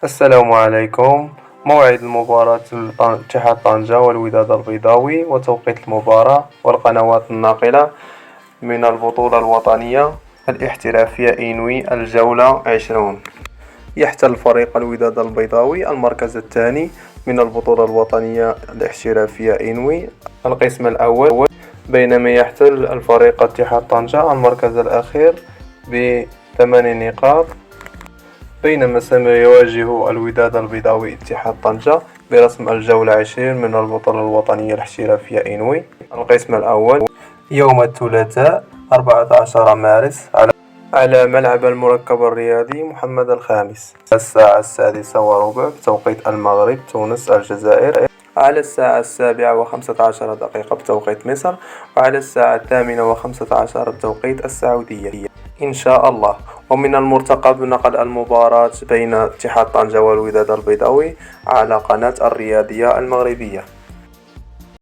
السلام عليكم. موعد المباراة اتحاد طنجة والوداد البيضاوي وتوقيت المباراة والقنوات الناقلة من البطولة الوطنية الاحترافية إنوي الجولة 20. يحتل فريق الوداد البيضاوي المركز الثاني من البطولة الوطنية الاحترافية إنوي القسم الأول، بينما يحتل الفريق اتحاد طنجة المركز الأخير ب8 نقاط، بينما سيواجه الوداد البيضاوي اتحاد طنجة برسم الجولة 20 من البطولة الوطنية الاحترافية إنوي القسم الأول يوم الثلاثاء 14 مارس على ملعب المركب الرياضي محمد الخامس الساعة 6:15 بتوقيت المغرب تونس الجزائر، على الساعة 7:15 بتوقيت مصر، وعلى الساعة 8:15 بتوقيت السعودية إن شاء الله. ومن المرتقب نقل المباراة بين اتحاد طنجة والوداد البيضاوي على قناة الرياضية المغربية.